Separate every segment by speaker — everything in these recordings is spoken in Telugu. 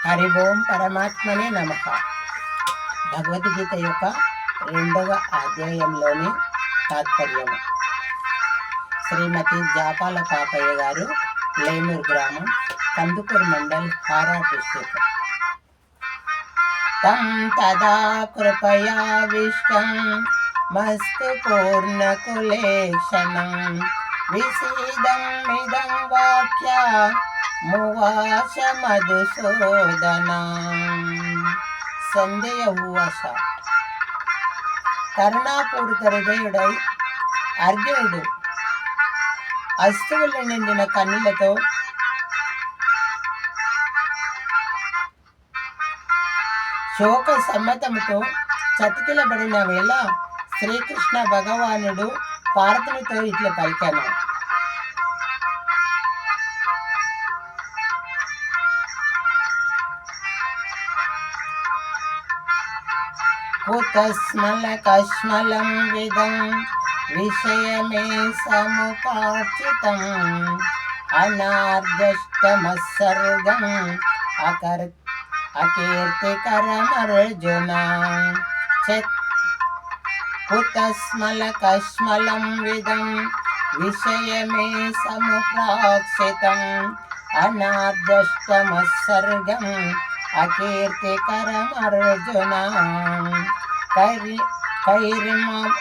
Speaker 1: హరి ఓం పరమాత్మనే నమః. భగవద్గీత యొక్క 2వ అధ్యాయంలోని తాత్పర్యము. శ్రీమతి జాపాల పాపయ్య గారు, లేమూరు గ్రామం, కందుకూరు మండల్, హారా డిస్ట్రిక్ట్. తం తదా కృపయావిష్టం మస్తు పూర్ణకులేక్షణం విసీదమిదం వాక్య మువాచ మధుసూదన. సందేయ ఉవాస. కరుణాపూరిత హృదయుడై అర్జునుడు అస్తువులు నిండిన కన్నులతో శోక సమ్మతముతో చతికిలబడిన వేళ శ్రీకృష్ణ భగవానుడు పార్థునితో ఇట్లా పలికాను. కుతస్మలకస్మలం విదం విషయమే సముపార్చితం అనార్దష్టమస్సర్గం అకీర్తికరమర్జున. కుతస్మలకస్మలం విదం విషయమే సముప్రాక్షితం అనార్దష్టమస్సర్గం అకీర్తికరమర్జున.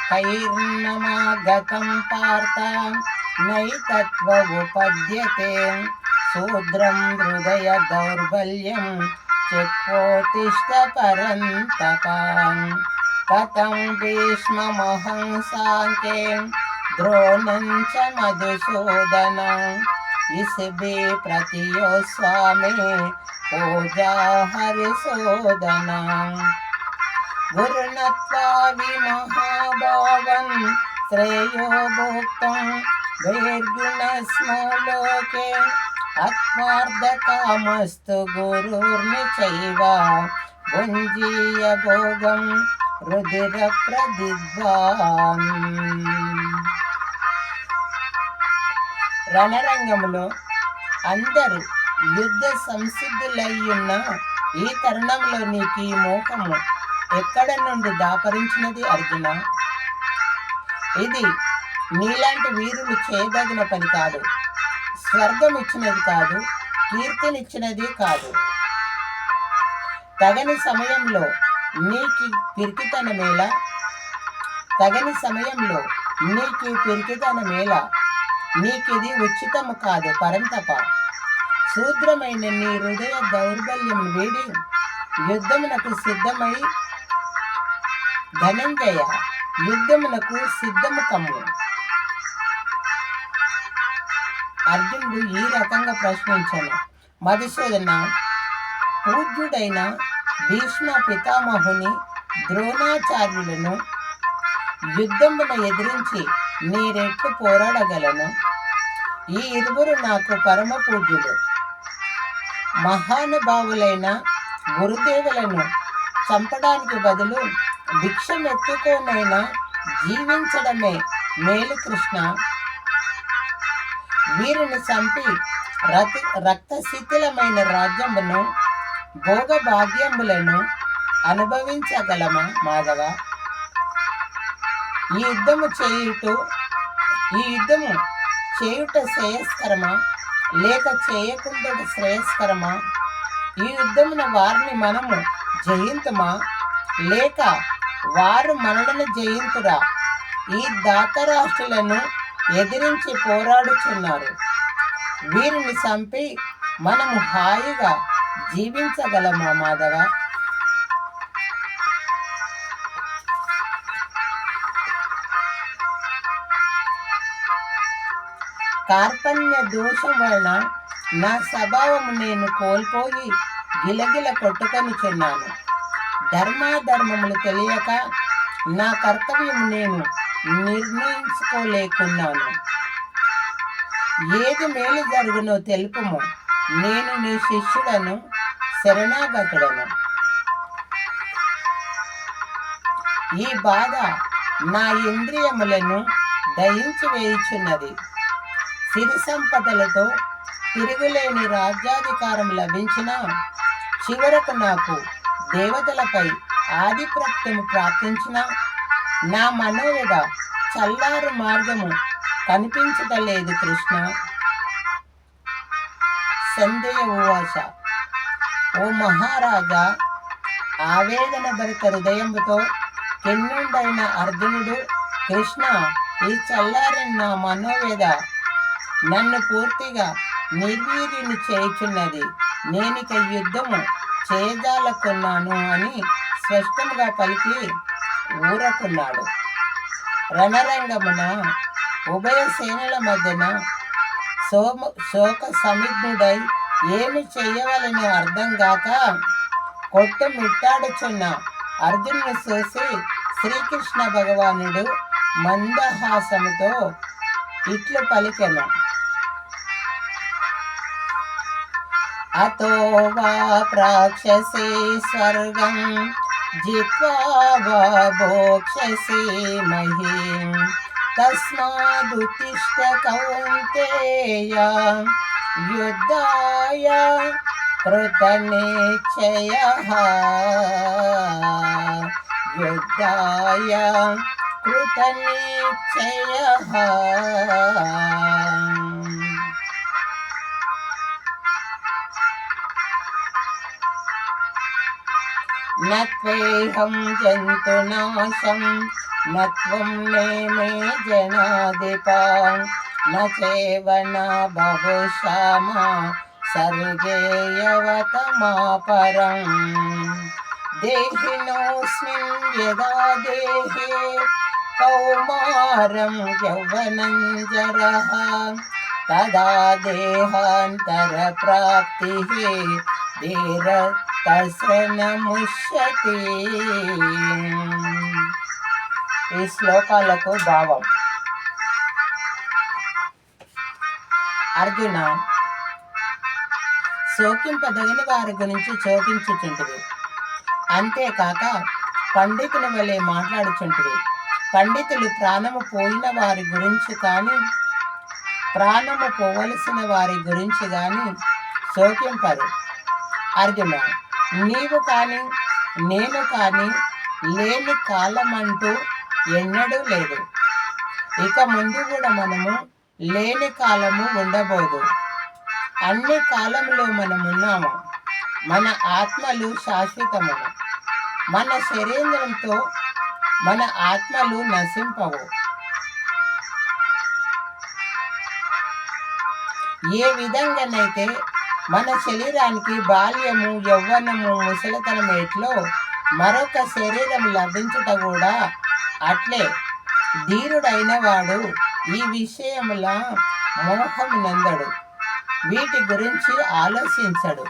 Speaker 1: కైర్నమాగతం పార్థ నైతత్వముపద్యతే శూద్రం హృదయ దౌర్బల్యం చిత్తోత్తిష్ట పరంతప. కథం భీష్మమహం సాంఖ్యే ద్రోణం చ మధుసూదన. ఇస్భి ప్రతియో స్వామి పూజా హరిసూదన. గురునత్వా విమహాభావం శ్రేయో భోక్తం వైర్గుణస్మలోకే ఆత్మార్థకామస్తు గురుర్నిచైవ భుంజీయ భోగం రుధిర ప్రదిద్వాన్. రణరంగంలో అందరూ యుద్ధ సంసిద్ధులయ్యున్న ఈ తరుణంలో నీకు ఈ మోహము ఎక్కడ నుండి దాపరించినది అర్జున? ఇది నీలాంటి వీరులు చేయదగిన పని కాదు. స్వర్గం ఇచ్చినది కాదు, కీర్తినిచ్చినది కాదు. తగని సమయంలో నీకు పిరికితనమేలా? నీకిది ఉచితము కాదు పరంతప. శూద్రమైన నీ హృదయ దౌర్బల్యం వీడి యుద్ధమునకు సిద్ధమై ధనంజయ, యుద్ధమునకు సిద్ధము కమ్ము. అర్జునుడు ఈ రకంగా ప్రశ్నించాను. మధుసూదన, పూజ్యుడైన భీష్మ పితామహుని ద్రోణాచార్యులను యుద్ధమున ఎదిరించి నీరెట్లు పోరాడగలను? ఈ ఇరువురు నాకు పరమ పూజ్యులు. మహానుభావులైన గురుదేవులను చంపడానికి బదులు భిక్షమెత్తుకోనైనా జీవించడమే మేలు కృష్ణ. వీరిని చంపి రక్తశిథిలమైన రాజ్యమును భోగభాగ్యములను అనుభవించగలమా మాధవ? ఈ యుద్ధము చేయుట శ్రేయస్కరమా లేక చేయకుండా శ్రేయస్కరమా? ఈ యుద్ధమున వారిని మనము జయింతుమా లేక వారు మనలను జయింతురా? ఈ ధాతరాష్ట్రులను ఎదిరించి పోరాడుచున్నారు. వీరిని చంపి మనము హాయిగా జీవించగలమా మాధవ? కార్పణ్య దోషం వలన నా స్వభావము నేను కోల్పోయి గిలగిల కొట్టుకొనిచున్నాను. ధర్మాధర్మములు తెలియక నా కర్తవ్యం నేను నిర్ణయించుకోలేకున్నాను. ఏది మేలు జరుగునో తెలుపుము. నేను నీ శిష్యుడను, శరణాగతుడను. ఈ బాధ నా ఇంద్రియములను దహించి వేయుచున్నది. సిరి సంపదలతో తిరుగులేని రాజ్యాధికారం లభించిన చివరకు నాకు దేవతలపై ఆధిపత్యము ప్రాప్తించిన నా మనోవేద చల్లారు మార్గము కనిపించటలేదు కృష్ణ. సందేయ ఉవాచ, ఓ మహారాజా, ఆవేదన భరిత హృదయముతో కిన్నుడైన అర్జునుడు, కృష్ణ, ఈ చల్లారిన నా మనోవేద నన్ను పూర్తిగా నిర్వీర్యుని చేయుచున్నది. నేనిక యుద్ధము చేయజాలకున్నాను అని స్పష్టంగా పలికి ఊరకున్నాడు. రణరంగమున ఉభయ సేనల మధ్యన శోక సమిగ్నుడై ఏమి చేయవలనో అర్థం గాక కొట్టుమిట్టాడుచున్న అర్జునుని చూసి శ్రీకృష్ణ భగవానుడు మందహాసముతో ఇట్లు పలికెను, అతో వా ప్రాక్షసే స్వర్గం జిత్వా వా భోక్షసే మహీం తస్మాదుత్తిష్ట కౌంతేయ యుద్ధాయ కృతనిశ్చయః యుద్ధాయ కృతనిశ్చయః. నత్వేహం జంతునాశం నత్వం నేమే జనాధిపా నచేవ నా బహుశామా సర్గేయవతమాపరం దేహినోస్మిన్ యదా దేహే కౌమారం యౌవనం జరః తదా దేహాంతర ప్రాప్తిః ధీర తస్న ముష్యతి. ఈ శ్లోకాలకు భావం. అర్జున, శోకింపదగిన వారి గురించి శోకించుచుంటివి, అంతేకాక పండితుని వలె మాట్లాడుచుంటివి. పండితులు ప్రాణము పోయిన వారి గురించి కానీ ప్రాణము పోవలసిన వారి గురించి కానీ శోకింపరు. అర్జున, నీవు కానీ నేను కానీ లేని కాలమంటూ ఎన్నడూ లేదు. ఇక ముందు కూడా మనము లేని కాలము ఉండబోదు. అన్ని కాలంలో మనమున్నాము. మన ఆత్మలు శాశ్వతమును. మన శరీరంతో మన ఆత్మలు నశింపవు. ఏ విధంగానైతే మన శరీరానికి బాల్యము, యవ్వనము, ముసలితనం ఎట్లో మరొక శరీరం లభించుట కూడా అట్లే ధీరుడైన వాడు ఈ విషయముల మోహం నందడు, వీటి గురించి ఆలోచించడు.